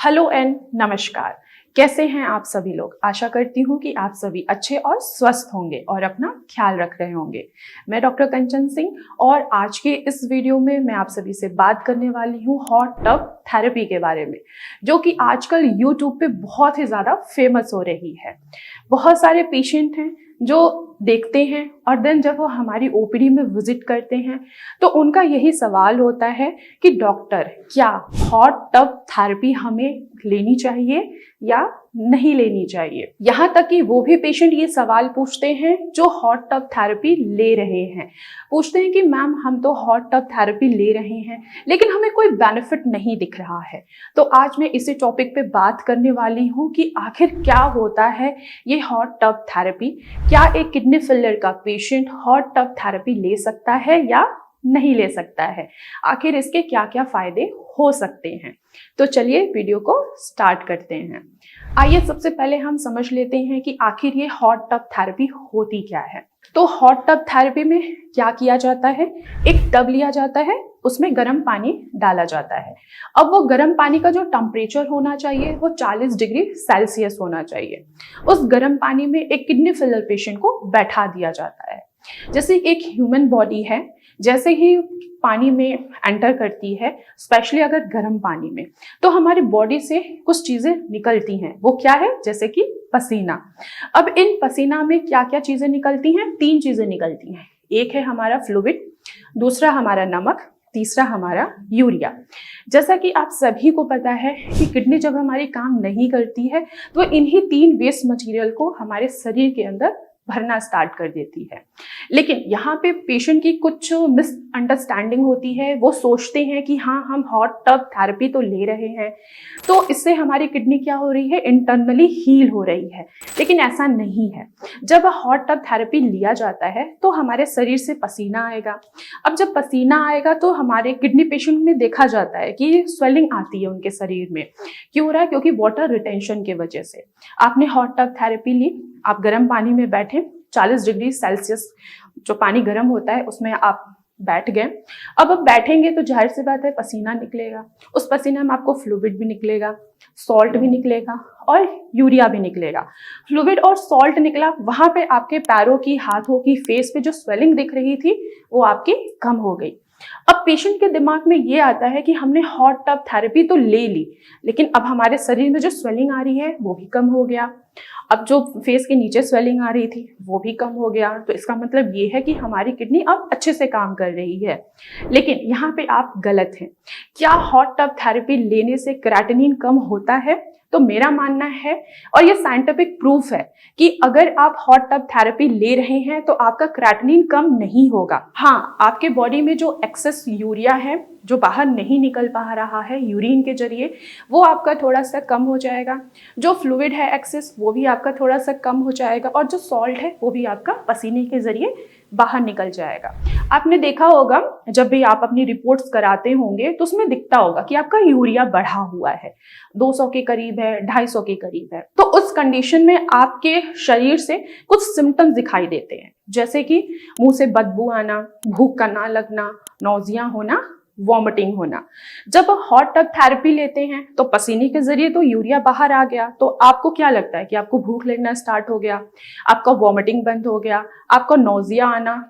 Hello and नमस्कार। कैसे हैं आप सभी लोग। आशा करती हूँ कि आप सभी अच्छे और स्वस्थ होंगे और अपना ख्याल रख रहे होंगे। मैं डॉक्टर कंचन सिंह और आज के इस वीडियो में मैं आप सभी से बात करने वाली हूँ हॉट टब थेरेपी के बारे में, जो कि आजकल यूट्यूब पे बहुत ही ज़्यादा फेमस हो रही है। बहुत सारे पेशेंट हैं जो देखते हैं और देन जब वो हमारी ओपीडी में विजिट करते हैं तो उनका यही सवाल होता है कि डॉक्टर, क्या हॉट टब थेरेपी हमें लेनी चाहिए या नहीं लेनी चाहिए। यहाँ तक कि वो भी पेशेंट ये सवाल पूछते हैं जो हॉट टब थेरेपी ले रहे हैं। पूछते हैं कि मैम हम तो हॉट टब थेरेपी ले रहे हैं लेकिन हमें कोई बेनिफिट नहीं दिख रहा है। तो आज मैं इसी टॉपिक पे बात करने वाली हूँ कि आखिर क्या होता है ये हॉट टब थेरेपी। क्या एक किडनी फेलियर का पेशेंट हॉट टब थेरेपी ले सकता है या नहीं ले सकता है, आखिर इसके क्या क्या फायदे हो सकते हैं। तो चलिए वीडियो को स्टार्ट करते हैं। आइए सबसे पहले हम समझ लेते हैं कि आखिर ये हॉट टब थेरेपी होती क्या है। तो हॉट टब थेरेपी में क्या किया जाता है, एक टब लिया जाता है, उसमें गर्म पानी डाला जाता है। अब वो गर्म पानी का जो टेम्परेचर होना चाहिए वो 40 डिग्री सेल्सियस होना चाहिए। उस गर्म पानी में एक किडनी फेलियर पेशेंट को बैठा दिया जाता है। जैसे एक ह्यूमन बॉडी है, जैसे ही पानी में एंटर करती है, स्पेशली अगर गर्म पानी में, तो हमारी बॉडी से कुछ चीजें निकलती हैं। वो क्या है, जैसे कि पसीना। अब इन पसीना में क्या क्या चीजें निकलती हैं, 3 चीजें निकलती हैं। एक है हमारा फ्लूइड, दूसरा हमारा नमक, तीसरा हमारा यूरिया। जैसा कि आप सभी को पता है कि किडनी जब हमारी काम नहीं करती है तो इन्हीं 3 वेस्ट मटेरियल को हमारे शरीर के अंदर भरना स्टार्ट कर देती है। लेकिन यहाँ पे पेशेंट की कुछ मिसअंडरस्टैंडिंग होती है। वो सोचते हैं कि हाँ, हम हॉट टब थेरेपी तो ले रहे हैं तो इससे हमारी किडनी क्या हो रही है, इंटरनली हील हो रही है। लेकिन ऐसा नहीं है। जब हॉट टब थेरेपी लिया जाता है तो हमारे शरीर से पसीना आएगा। अब जब पसीना आएगा तो हमारे किडनी पेशेंट में देखा जाता है कि स्वेलिंग आती है उनके शरीर में। क्यों हो रहा है, क्योंकि वाटर रिटेंशन की वजह से। आपने हॉट टब थेरेपी ली, आप गर्म पानी में बैठे, 40 डिग्री सेल्सियस जो पानी गर्म होता है उसमें आप बैठ गए। अब बैठेंगे तो जाहिर सी बात है पसीना निकलेगा। उस पसीना में आपको फ्लूइड भी निकलेगा, सॉल्ट भी निकलेगा और यूरिया भी निकलेगा। फ्लूइड और सॉल्ट निकला, वहां पे आपके पैरों की, हाथों की, फेस पे जो स्वेलिंग दिख रही थी वो आपकी कम हो गई। अब पेशेंट के दिमाग में ये आता है कि हमने हॉट टब थेरेपी तो ले ली, लेकिन अब हमारे शरीर में जो स्वेलिंग आ रही है वो भी कम हो गया। अब जो फेस के नीचे स्वेलिंग आ रही थी वो भी कम हो गया। तो इसका मतलब ये है कि हमारी किडनी अब अच्छे से काम कर रही है। लेकिन यहाँ पे आप गलत हैं। क्या हॉट टब थेरेपी लेने से क्रेटिनिन कम होता है? तो मेरा मानना है, और ये साइंटिफिक प्रूफ है, कि अगर आप हॉट टब थेरेपी ले रहे हैं तो आपका क्रेटिनिन कम नहीं होगा। हाँ, आपके बॉडी में जो एक्सेस यूरिया है जो बाहर नहीं निकल पा रहा है यूरिन के जरिए, वो आपका थोड़ा सा कम हो जाएगा। जो फ्लूइड है एक्सेस वो भी आपका थोड़ा सा कम हो जाएगा और जो सॉल्ट है वो भी आपका पसीने के जरिए बाहर निकल जाएगा। आपने देखा होगा जब भी आप अपनी रिपोर्ट्स कराते होंगे तो उसमें दिखता होगा कि आपका यूरिया बढ़ा हुआ है, 200 के करीब है, 250 के करीब है। तो उस कंडीशन में आपके शरीर से कुछ सिम्टम्स दिखाई देते हैं, जैसे कि मुंह से बदबू आना, भूख का ना लगना, नौजिया होना, वॉमिटिंग होना। जब हॉट टब थेरेपी लेते हैं तो पसीने के जरिए तो यूरिया बाहर आ गया, तो आपको क्या लगता है कि आपको भूख लगना स्टार्ट हो गया, आपका वॉमिटिंग बंद हो गया, आपका नौजिया आना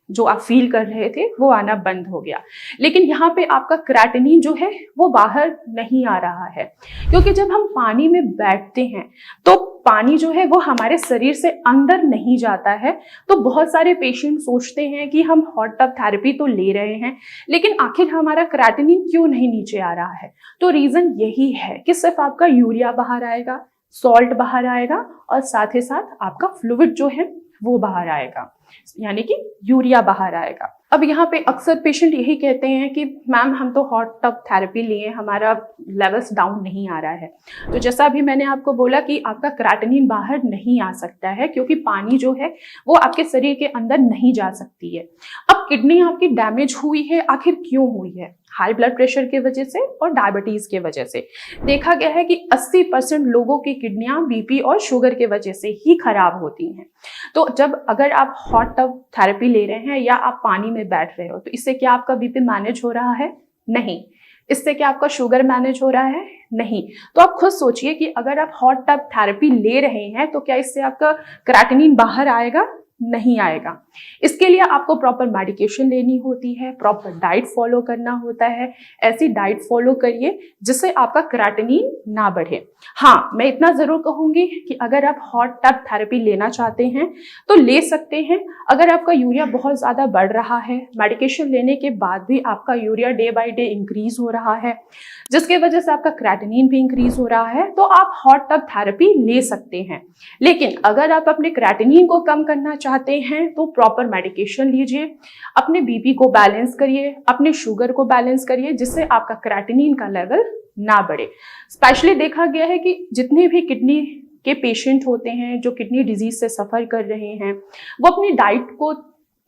जो आप फील कर रहे थे वो आना बंद हो गया। लेकिन यहाँ पे आपका क्रेटिनिन जो है वो बाहर नहीं आ रहा है, क्योंकि जब हम पानी में बैठते हैं तो पानी जो है वो हमारे शरीर से अंदर नहीं जाता है। तो बहुत सारे पेशेंट सोचते हैं कि हम हॉट टब थेरेपी तो ले रहे हैं लेकिन आखिर हमारा क्रेटिनिन क्यों नहीं नीचे आ रहा है। तो रीजन यही है कि सिर्फ आपका यूरिया बाहर आएगा, सॉल्ट बाहर आएगा और साथ ही साथ आपका फ्लूइड जो है वो बाहर आएगा, यानी कि यूरिया बाहर आएगा। अब यहाँ पे अक्सर पेशेंट यही कहते हैं कि मैम हम तो हॉट टब थेरेपी लिए, हमारा लेवल्स डाउन नहीं आ रहा है। तो जैसा अभी मैंने आपको बोला कि आपका क्रेटिनिन बाहर नहीं आ सकता है क्योंकि पानी जो है वो आपके शरीर के अंदर नहीं जा सकती है। अब किडनी आपकी डैमेज हुई है, आखिर क्यों हुई है? हाई ब्लड प्रेशर की वजह से और डायबिटीज की वजह से। देखा गया है कि 80% लोगों की किडनियां बीपी और शुगर की वजह से ही खराब होती हैं। तो जब अगर आप हॉट टब थेरेपी ले रहे हैं या आप पानी में बैठ रहे हो तो इससे क्या आपका बीपी मैनेज हो रहा है? नहीं। इससे क्या आपका शुगर मैनेज हो रहा है? नहीं। तो आप खुद सोचिए कि अगर आप हॉट टब थेरेपी ले रहे हैं तो क्या इससे आपका क्रेटिनिन बाहर आएगा? नहीं आएगा। इसके लिए आपको प्रॉपर मेडिकेशन लेनी होती है, प्रॉपर डाइट फॉलो करना होता है। ऐसी डाइट फॉलो करिए जिससे आपका क्रेटिनिन ना बढ़े। हाँ, मैं इतना जरूर कहूंगी कि अगर आप हॉट टब थेरेपी लेना चाहते हैं तो ले सकते हैं। अगर आपका यूरिया बहुत ज्यादा बढ़ रहा है, मेडिकेशन लेने के बाद भी आपका urea day by day increase हो रहा है, जिसकी वजह से आपका क्रेटिनिन भी इंक्रीज हो रहा है, तो आप हॉट टब थेरेपी ले सकते हैं। लेकिन अगर आप अपने क्रेटिनिन को कम करना चाहते हैं तो प्रॉपर मेडिकेशन लीजिए, अपने बीपी को बैलेंस करिए, अपने शुगर को बैलेंस करिए, जिससे आपका क्रेटिनिन का लेवल ना बढ़े। स्पेशली देखा गया है कि जितने भी किडनी के पेशेंट होते हैं जो किडनी डिजीज से सफर कर रहे हैं, वो अपनी डाइट को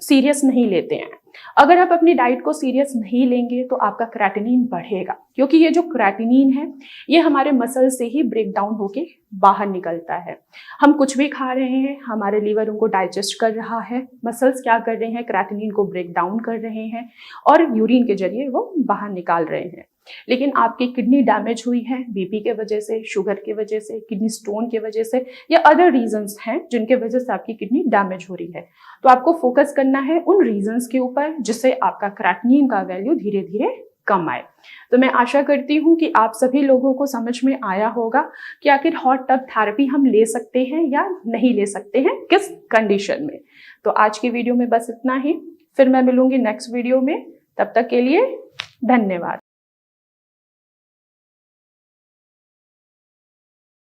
सीरियस नहीं लेते हैं। अगर आप अपनी डाइट को सीरियस नहीं लेंगे तो आपका क्रेटिनिन बढ़ेगा, क्योंकि ये जो क्रेटिनिन है ये हमारे मसल से ही ब्रेक डाउन होके बाहर निकलता है। हम कुछ भी खा रहे हैं, हमारे लीवर उनको डाइजेस्ट कर रहा है, मसल्स क्या कर रहे हैं, क्रेटिनिन को ब्रेक डाउन कर रहे हैं और यूरिन के जरिए वो बाहर निकाल रहे हैं। लेकिन आपकी किडनी डैमेज हुई है बीपी के वजह से, शुगर के वजह से, किडनी स्टोन के वजह से या अदर रीजंस हैं जिनके वजह से आपकी किडनी डैमेज हो रही है। तो आपको फोकस करना है उन रीजंस के ऊपर जिससे आपका क्रेटिनिन का वैल्यू धीरे धीरे कम आए। तो मैं आशा करती हूँ कि आप सभी लोगों को समझ में आया होगा कि आखिर हॉट टब थेरेपी हम ले सकते हैं या नहीं ले सकते हैं, किस कंडीशन में। तो आज की वीडियो में बस इतना ही, फिर मैं मिलूंगी नेक्स्ट वीडियो में। तब तक के लिए धन्यवाद।